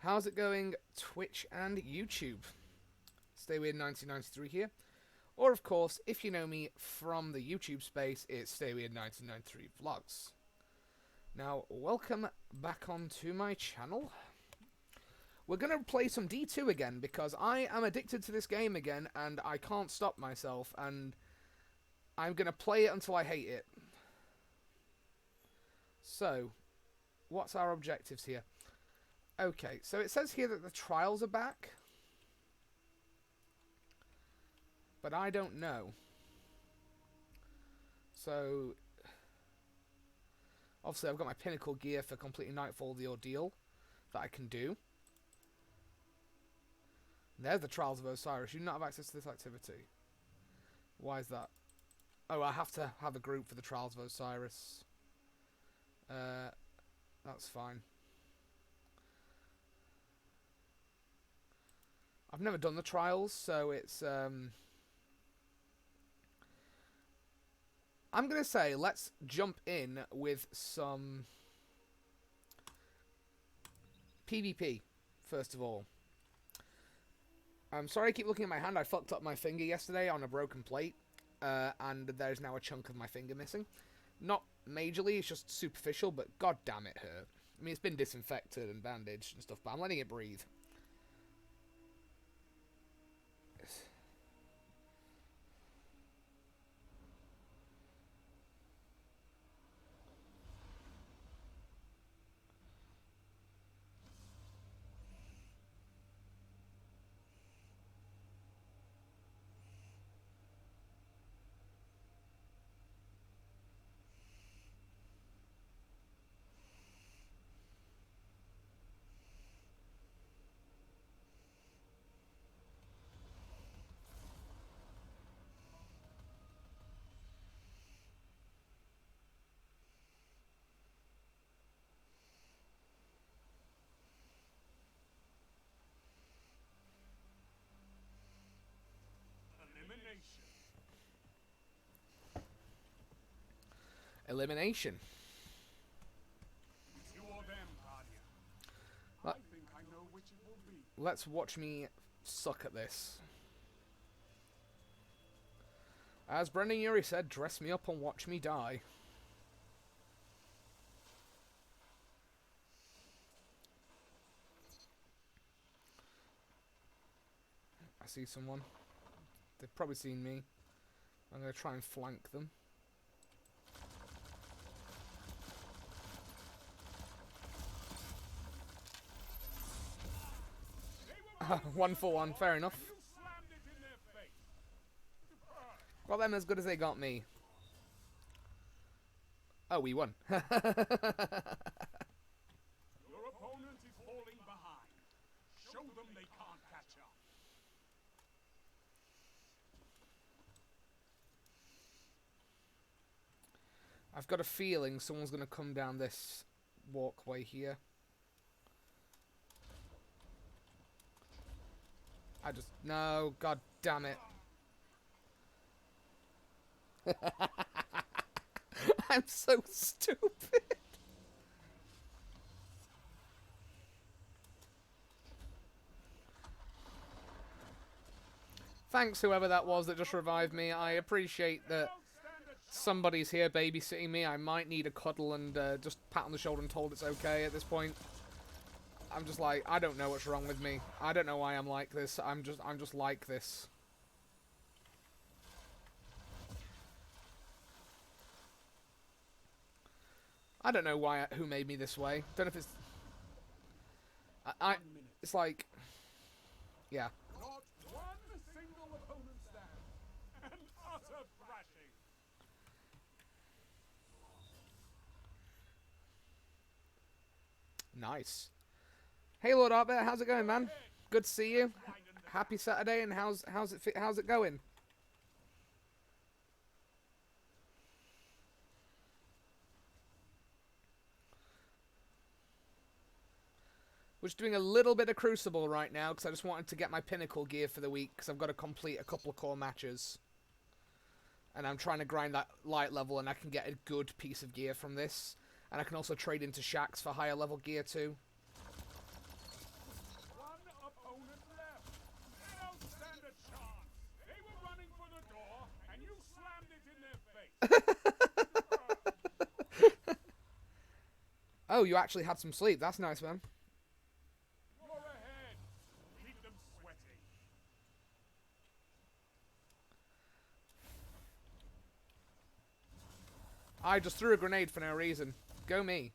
How's it going, Twitch and YouTube? Stay Weird 1993 here. Or, of course, if you know me from the YouTube space, it's Stay Weird 1993 Vlogs. Now, welcome back onto my channel. We're going to play some D2 again, because I am addicted to this game again, and I can't stop myself, and I'm going to play it until I hate it. So, what's our objectives here? Okay, so it says here that the trials are back. But I don't know. So, obviously I've got my pinnacle gear for completing Nightfall the Ordeal that I can do. There's the Trials of Osiris. You do not have access to this activity. Why is that? Oh, I have to have a group for the Trials of Osiris. That's fine. I've never done the trials, so it's I'm going to say let's jump in with some PvP, first of all. I'm sorry I keep looking at my hand. I fucked up my finger yesterday on a broken plate, and there's now a chunk of my finger missing. Not majorly, it's just superficial, but god damn it hurt. I mean, it's been disinfected and bandaged and stuff, but I'm letting it breathe. Elimination. Let's watch me suck at this. As Brendan Urie said, dress me up and watch me die. I see someone. They've probably seen me. I'm going to try and flank them. One for one, fair enough. Got them as good as they got me. Oh, we won. Your opponent is falling behind. Show them they can't catch up. I've got a feeling someone's going to come down this walkway here. No, god damn it. I'm so stupid. Thanks, whoever that was that just revived me. I appreciate that somebody's here babysitting me. I might need a cuddle and just pat on the shoulder and told it's okay at this point. I'm just like, I don't know what's wrong with me. I don't know why I'm like this. I'm just like this. I don't know who made me this way. Don't know if it's... It's like... Yeah. Not one single opponent stand. An utter thrashing. Nice. Hey, Lord Arbiter, how's it going, man? Good to see you. Happy Saturday, and how's it going? We're just doing a little bit of Crucible right now, because I just wanted to get my pinnacle gear for the week, because I've got to complete a couple of core matches. And I'm trying to grind that light level, and I can get a good piece of gear from this. And I can also trade into shacks for higher level gear too. Oh, you actually had some sleep. That's nice, man. You're ahead. Keep them sweaty. I just threw a grenade for no reason. Go me.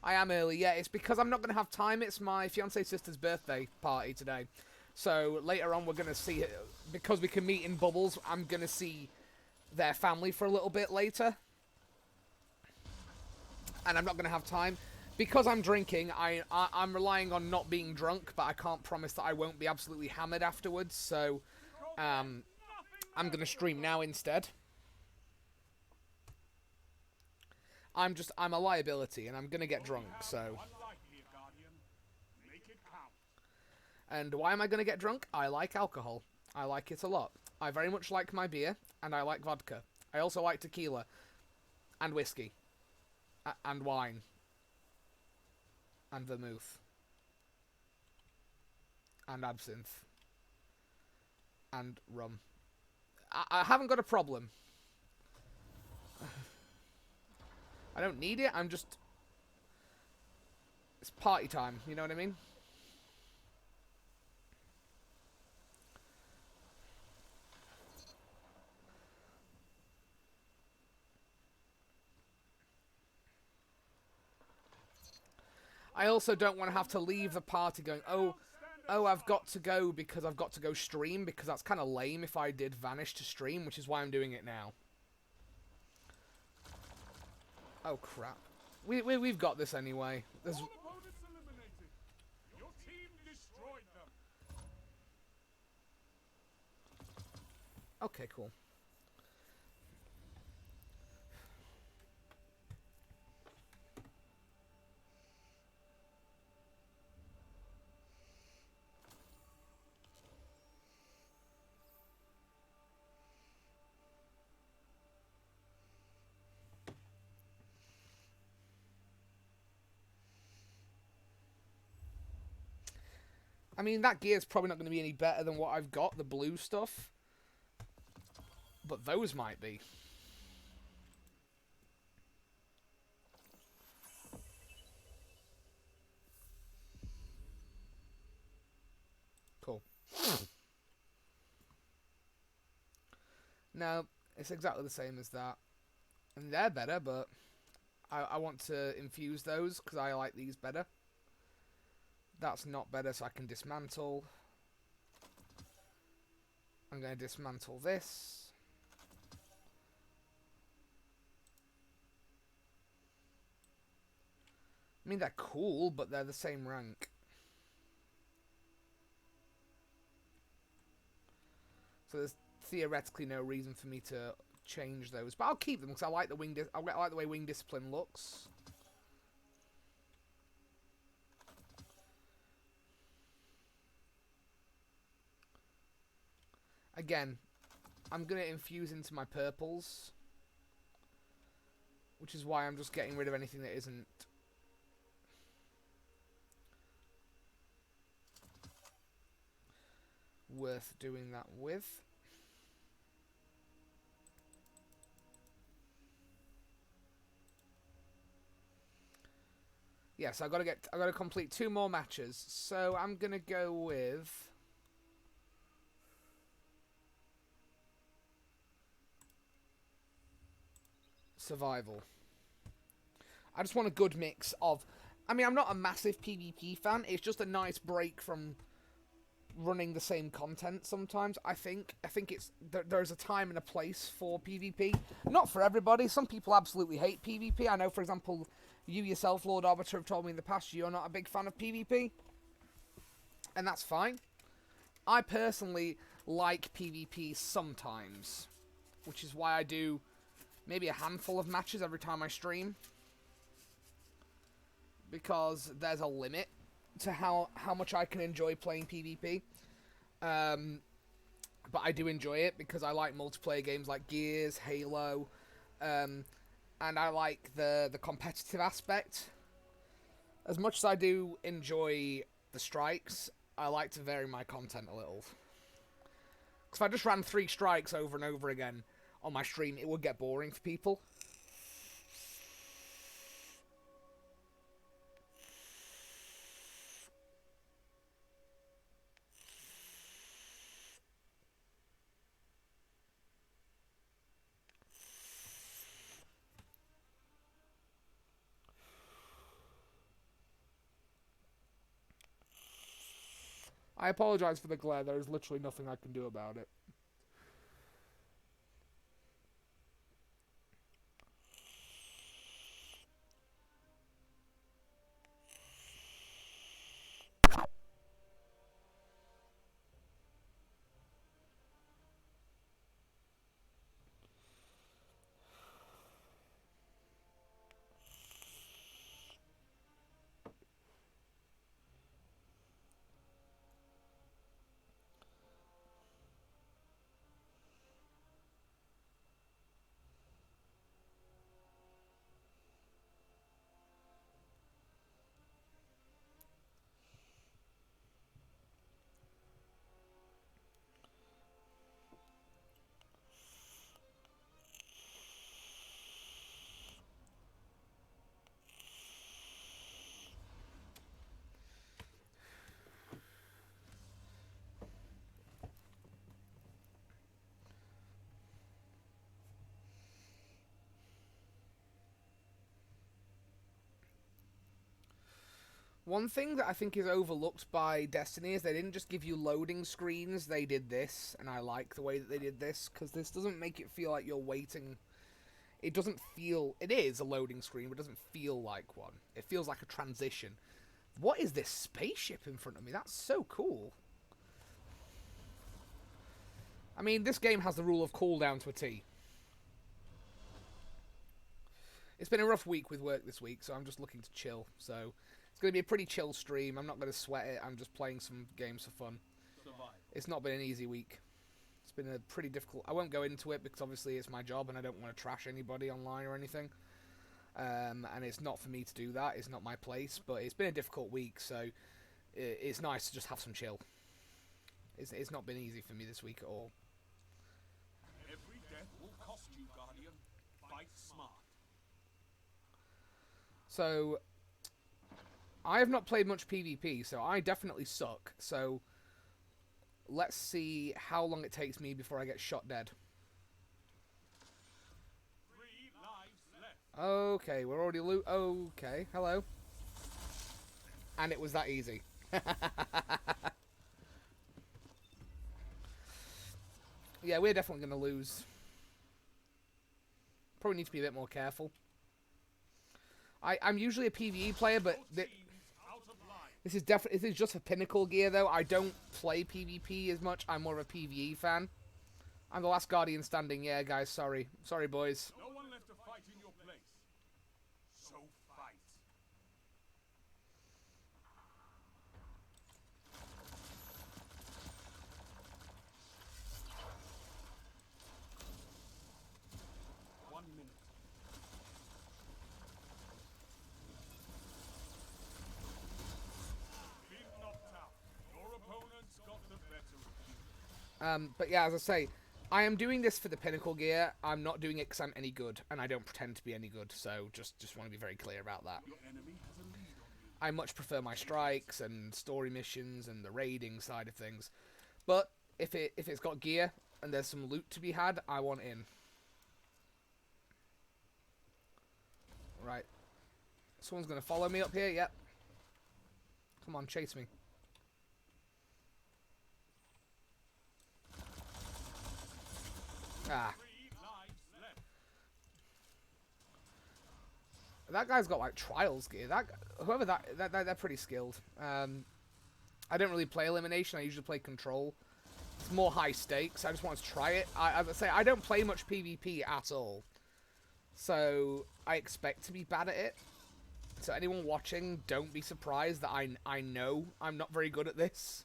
I am early, yeah. It's because I'm not going to have time. It's my fiance's sister's birthday party today. So later on we're going to see, because we can meet in bubbles, I'm going to see their family for a little bit later. And I'm not going to have time. Because I'm drinking, I'm relying on not being drunk, but I can't promise that I won't be absolutely hammered afterwards. So I'm going to stream now instead. I'm a liability, and I'm going to get drunk, so... And why am I going to get drunk? I like alcohol. I like it a lot. I very much like my beer, and I like vodka. I also like tequila, and whiskey, and wine, and vermouth, and absinthe, and rum. I haven't got a problem. I don't need it, I'm just... It's party time, you know what I mean? I also don't want to have to leave the party going, oh, I've got to go because I've got to go stream, because that's kind of lame if I did vanish to stream, which is why I'm doing it now. Oh, crap. We've got this anyway. There's... All opponents eliminated. Your team destroyed them. Okay, cool. I mean, that gear's probably not going to be any better than what I've got, the blue stuff. But those might be. Cool. No, it's exactly the same as that. And they're better, but I want to infuse those because I like these better. That's not better, so I can dismantle. I'm going to dismantle this. I mean, they're cool, but they're the same rank. So there's theoretically no reason for me to change those. But I'll keep them because I like the I like the way wing discipline looks. Again, I'm going to infuse into my purples, which is why I'm just getting rid of anything that isn't worth doing that with. Yes, I gotta complete 2 more matches. So I'm gonna go with survival. I just want a good mix of... I mean, I'm not a massive PvP fan. It's just a nice break from running the same content sometimes. I think it's... There's a time and a place for PvP. Not for everybody. Some people absolutely hate PvP. I know, for example, you yourself, Lord Arbiter, have told me in the past you're not a big fan of PvP. And that's fine. I personally like PvP sometimes, which is why I do maybe a handful of matches every time I stream, because there's a limit to how much I can enjoy playing PvP. But I do enjoy it because I like multiplayer games like Gears, Halo, and I like the competitive aspect. As much as I do enjoy the strikes, I like to vary my content a little. Because if I just ran 3 strikes over and over again, on my stream, it would get boring for people. I apologize for the glare. There is literally nothing I can do about it. One thing that I think is overlooked by Destiny is they didn't just give you loading screens, they did this, and I like the way that they did this, because this doesn't make it feel like you're waiting. It doesn't feel... It is a loading screen, but it doesn't feel like one. It feels like a transition. What is this spaceship in front of me? That's so cool. I mean, this game has the rule of cooldown to a T. It's been a rough week with work this week, so I'm just looking to chill, so... It's going to be a pretty chill stream. I'm not going to sweat it. I'm just playing some games for fun. It's not been an easy week. It's been a pretty difficult... I won't go into it because obviously it's my job and I don't want to trash anybody online or anything. And it's not for me to do that. It's not my place. But it's been a difficult week, so it's nice to just have some chill. It's not been easy for me this week at all. Every death will cost you, Guardian. Fight smart. So... I have not played much PvP, so I definitely suck. So, let's see how long it takes me before I get shot dead. 3 lives left. Okay, we're already okay, hello. And it was that easy. Yeah, we're definitely going to lose. Probably need to be a bit more careful. I'm usually a PvE player, but... This is just for pinnacle gear, though. I don't play PvP as much. I'm more of a PvE fan. I'm the last Guardian standing. Yeah, guys, sorry. Sorry, boys. No one left to fight in your place. So fight. One minute. But yeah, as I say, I am doing this for the pinnacle gear. I'm not doing it because I'm any good, and I don't pretend to be any good. So just want to be very clear about that. Your enemy has a lead on you. I much prefer my strikes and story missions and the raiding side of things. But if it's got gear and there's some loot to be had, I want in. Right. Someone's gonna follow me up here. Yep. Come on, chase me. Ah. 3 lives left. That guy's got like trials gear. Whoever they're pretty skilled. I don't really play elimination. I usually play control. It's more high stakes. I just want to try it. As I say, I don't play much PvP at all, so I expect to be bad at it. So anyone watching, don't be surprised that I know I'm not very good at this.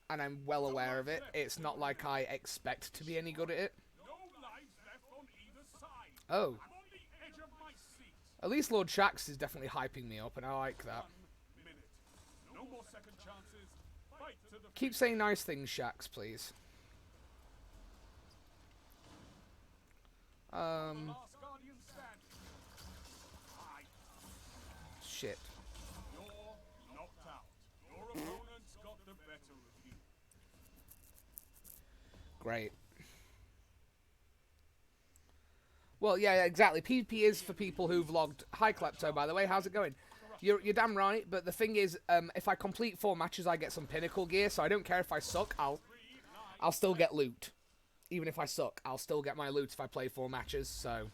And I'm well aware of it. It's not like I expect to be any good at it. No lives left on either side. Oh. I'm on the edge of my seat. At least Lord Shax is definitely hyping me up, and I like that. 1 minute. No more second chances. Fight to the Keep saying nice things, Shax, please. The last guardian standing. Aye. Shit. You're knocked out. Your opponent's got the better of you. Great. Well, yeah, exactly. PvP is for people who've logged. Hi, Klepto, by the way. How's it going? You're damn right, but the thing is, if I complete 4 matches, I get some pinnacle gear, so I don't care if I suck, I'll still get loot. Even if I suck, I'll still get my loot if I play 4 matches, so...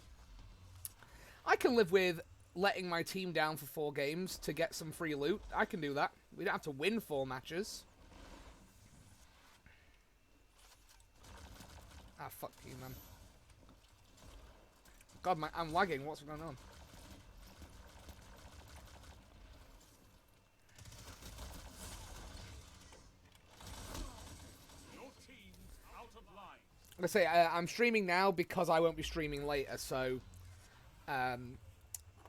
I can live with letting my team down for 4 games to get some free loot. I can do that. We don't have to win 4 matches. Ah, fuck you, man. God, I'm lagging. What's going on? Your team's out of line. I say I'm streaming now because I won't be streaming later, so I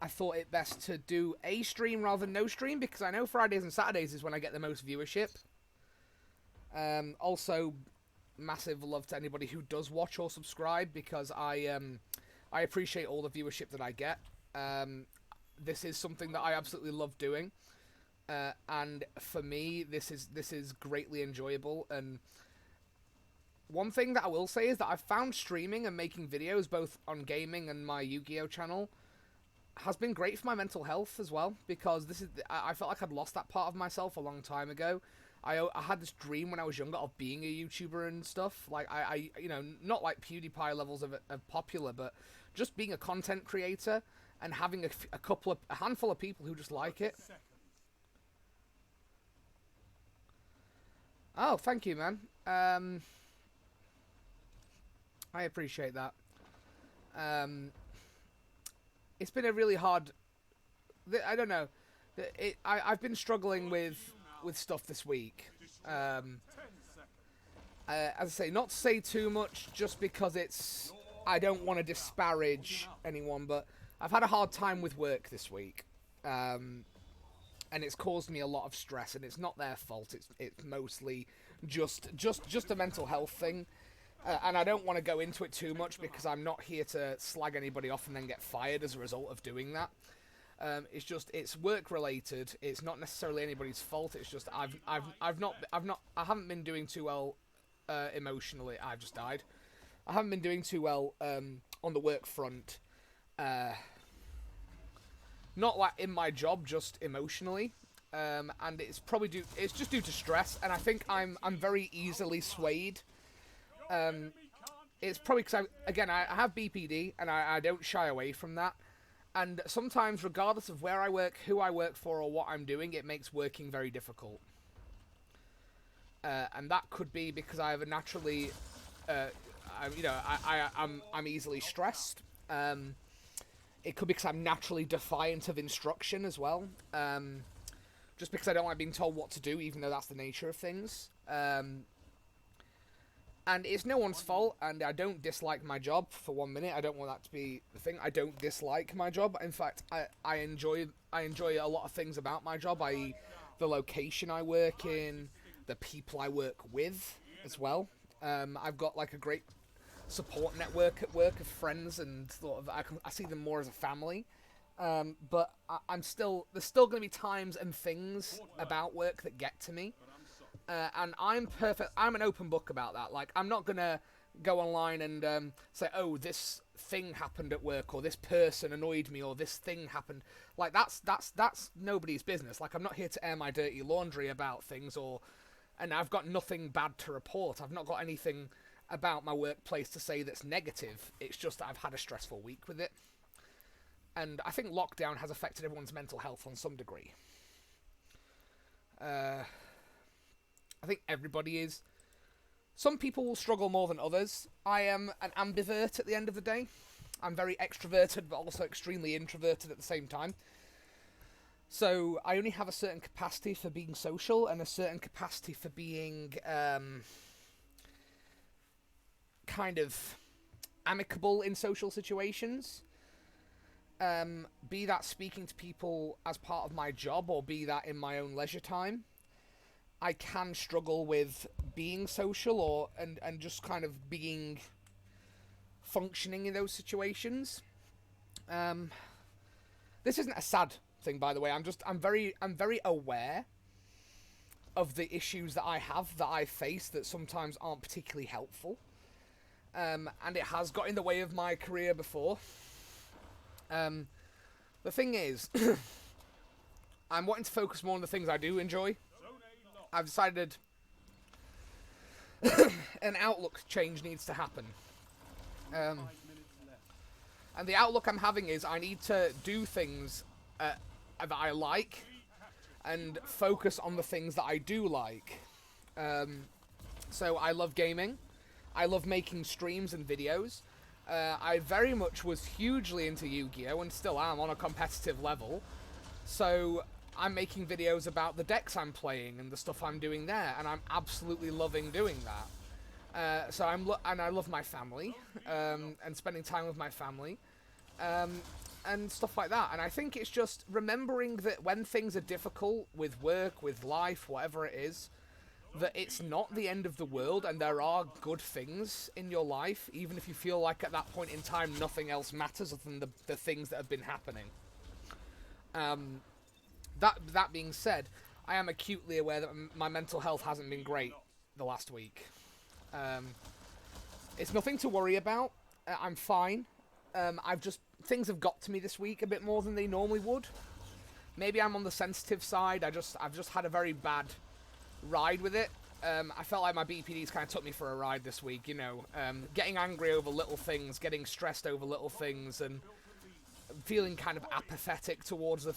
thought it best to do a stream rather than no stream because I know Fridays and Saturdays is when I get the most viewership. Also, massive love to anybody who does watch or subscribe because I appreciate all the viewership that I get. This is something that I absolutely love doing, and for me, this is greatly enjoyable. And one thing that I will say is that I've found streaming and making videos both on gaming and my Yu-Gi-Oh channel has been great for my mental health as well, because I felt like I'd lost that part of myself a long time ago. I had this dream when I was younger of being a YouTuber and stuff. Like I you know, not like PewDiePie levels of popular, but just being a content creator and having a handful of people who just like it. Oh, thank you, man. I appreciate that. It's been a really hard... I don't know. I've been struggling with stuff this week. As I say, not to say too much, just because it's... I don't want to disparage anyone, but I've had a hard time with work this week. And it's caused me a lot of stress, and it's not their fault. It's mostly just a mental health thing. And I don't want to go into it too much because I'm not here to slag anybody off and then get fired as a result of doing that. It's work related. It's not necessarily anybody's fault. It's just I haven't been doing too well emotionally. I've just died. I haven't been doing too well on the work front. Not like in my job, just emotionally. And it's probably it's just due to stress, and I think I'm very easily swayed. It's probably because I have BPD, and I don't shy away from that. And sometimes, regardless of where I work, who I work for, or what I'm doing, it makes working very difficult. And that could be because I have a naturally, I'm easily stressed. It could be because I'm naturally defiant of instruction as well. Just because I don't like being told what to do, even though that's the nature of things. And it's no one's fault, and I don't dislike my job for 1 minute. I don't want that to be the thing. I don't dislike my job. In fact, I enjoy a lot of things about my job, i.e. the location I work in, the people I work with as well. I've got like a great support network at work of friends, and sort of I see them more as a family. But there's still going to be times and things about work that get to me. And I'm an open book about that. Like, I'm not gonna go online and say, oh, this thing happened at work, or this person annoyed me, or this thing happened. Like, that's nobody's business. Like, I'm not here to air my dirty laundry about things, and I've got nothing bad to report. I've not got anything about my workplace to say that's negative. It's just that I've had a stressful week with it. And I think lockdown has affected everyone's mental health on some degree. I think everybody is. Some people will struggle more than others. I am an ambivert at the end of the day. I'm very extroverted, but also extremely introverted at the same time. So I only have a certain capacity for being social and a certain capacity for being kind of amicable in social situations. Be that speaking to people as part of my job, or be that in my own leisure time. I can struggle with being social and just kind of being functioning in those situations. This isn't a sad thing, by the way. I'm very aware of the issues that I face that sometimes aren't particularly helpful. And it has got in the way of my career before. The thing is, I'm wanting to focus more on the things I do enjoy. I've decided an outlook change needs to happen. And the outlook I'm having is I need to do things that I like and focus on the things that I do like. So I love gaming. I love making streams and videos. I very much was hugely into Yu-Gi-Oh! And still am on a competitive level. So I'm making videos about the decks I'm playing and the stuff I'm doing there, and I'm absolutely loving doing that. So I love my family, and spending time with my family, and stuff like that. And I think it's just remembering that when things are difficult with work, with life, whatever it is, that it's not the end of the world, and there are good things in your life, even if you feel like at that point in time nothing else matters other than the things that have been happening. That being said, I am acutely aware that my mental health hasn't been great the last week. It's nothing to worry about. I'm fine. Things have got to me this week a bit more than they normally would. Maybe I'm on the sensitive side. I've just had a very bad ride with it. I felt like my BPDs kind of took me for a ride this week, you know, getting angry over little things, getting stressed over little things, and feeling kind of apathetic towards the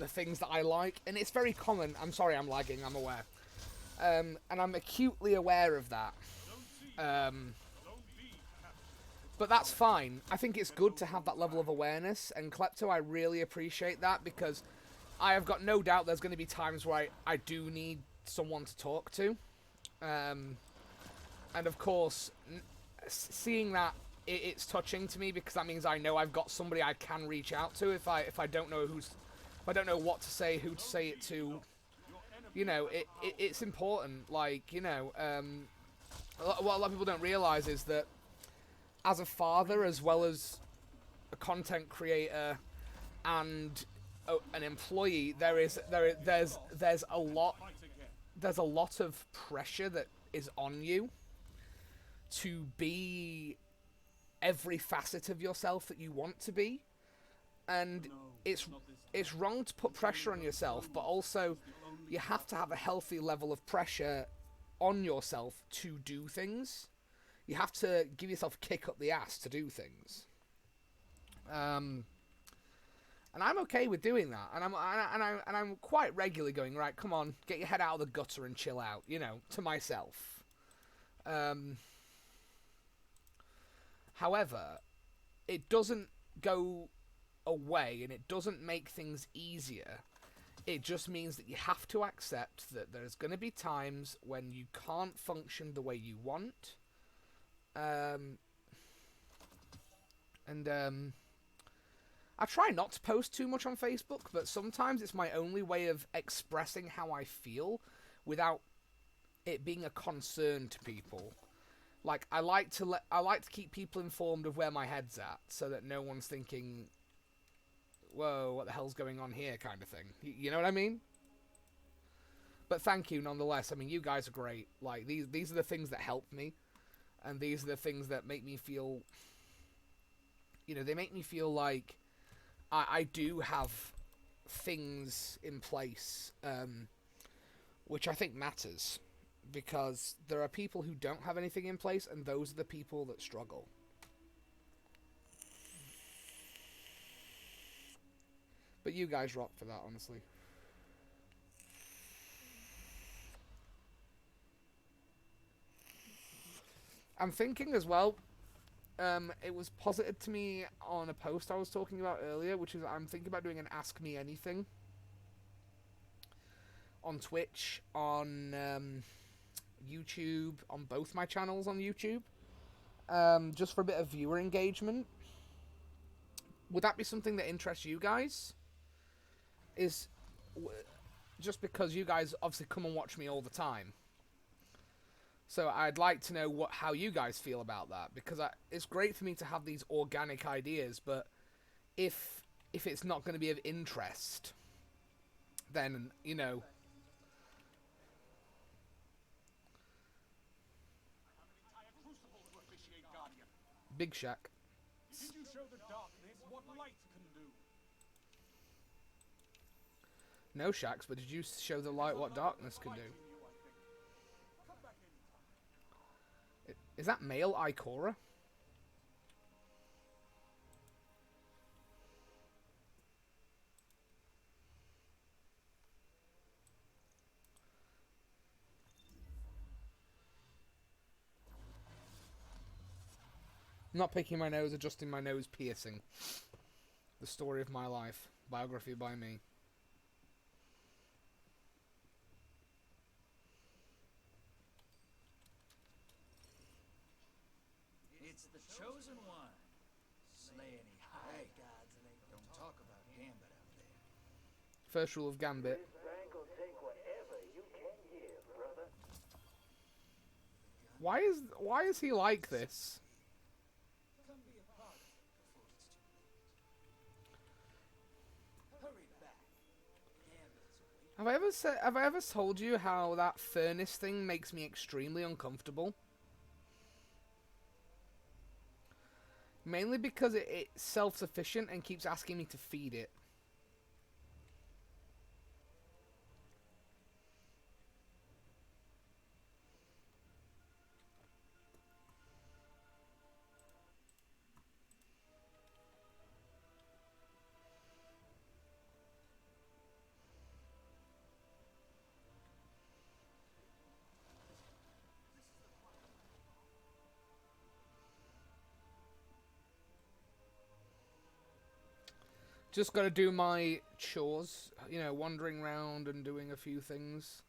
things that I like. And it's very common. I'm sorry I'm lagging, I'm aware. And I'm acutely aware of that. But that's fine. I think it's good to have that level of awareness, and Klepto, I really appreciate that, because I have got no doubt there's going to be times where I do need someone to talk to. And of course, seeing that, it's touching to me, because that means I know I've got somebody I can reach out to if I don't know if I don't know what to say, who to say it to. You know, it's important. Like, you know, what a lot of people don't realize is that as a father, as well as a content creator and an employee, there's a lot of pressure that is on you to be every facet of yourself that you want to be, and it's wrong to put pressure on yourself, but also you have to have a healthy level of pressure on yourself to do things. You have to give yourself a kick up the ass to do things. And I'm okay with doing that. And I'm quite regularly going, right, come on, get your head out of the gutter and chill out, you know, to myself. However, it doesn't go away, and it doesn't make things easier. It just means that you have to accept that there's going to be times when you can't function the way you want. I try not to post too much on Facebook, but sometimes it's my only way of expressing how I feel without it being a concern to people. Like, I like to keep people informed of where my head's at, so that no one's thinking, whoa, what the hell's going on here, kind of thing. You know what I mean? But thank you nonetheless. I mean, you guys are great. Like, these are the things that help me. And these are the things that make me feel, you know, they make me feel like I do have things in place, which I think matters, because there are people who don't have anything in place, and those are the people that struggle. But you guys rock for that, honestly. I'm thinking as well, it was posited to me on a post I was talking about earlier, which is I'm thinking about doing an Ask Me Anything on Twitch, on YouTube, on both my channels on YouTube, just for a bit of viewer engagement. Would that be something that interests you guys? Just because you guys obviously come and watch me all the time. So I'd like to know how you guys feel about that, because it's great for me to have these organic ideas, but if it's not going to be of interest, then I have an entire crucible to officiate, Guardian. Big Shack. Did you show the darkness what light can do? No Shacks, but did you show the light what darkness can do? Come back anytime. Is that male Ikora? Not picking my nose, adjusting my nose piercing. The story of my life. Biography by me. It's the chosen one. Slay any high gods and they don't talk about Gambit out there. First rule of Gambit. This bank will take whatever you can give, brother. Why is he like this? Come be a part of it before it's too late. Hurry back. Gambit's waiting. Have I ever told you how that furnace thing makes me extremely uncomfortable? Mainly because it's self-sufficient and keeps asking me to feed it. Just got to do my chores, wandering around and doing a few things.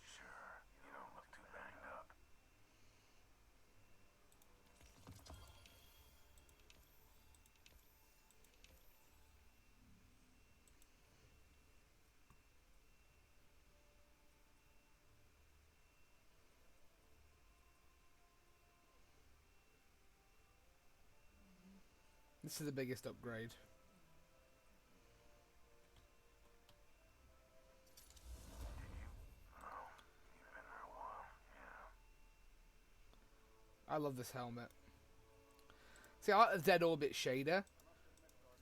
Sure, you don't look too banged up. This is the biggest upgrade. Oh, you've been there a while, yeah. I love this helmet. See, I like the Dead Orbit shader.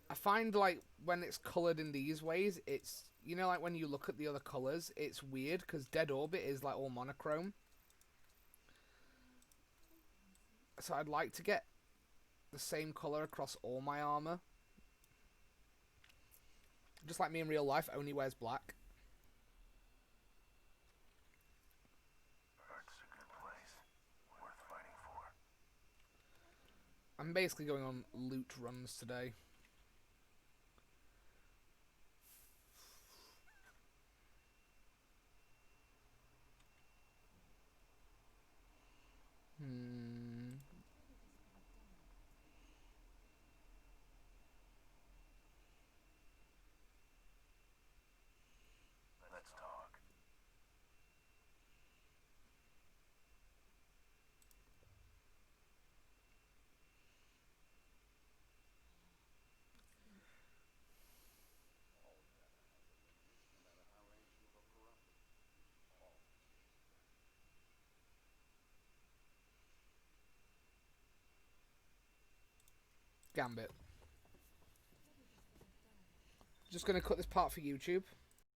I find, like, when it's coloured in these ways, it's... like, when you look at the other colours, it's weird, because Dead Orbit is, like, all monochrome. So I'd like to get the same colour across all my armour. Just like me in real life, only wears black. Earth's a good place. Worth fighting for. I'm basically going on loot runs today. Let's talk. Gambit. Just going to cut this part for YouTube.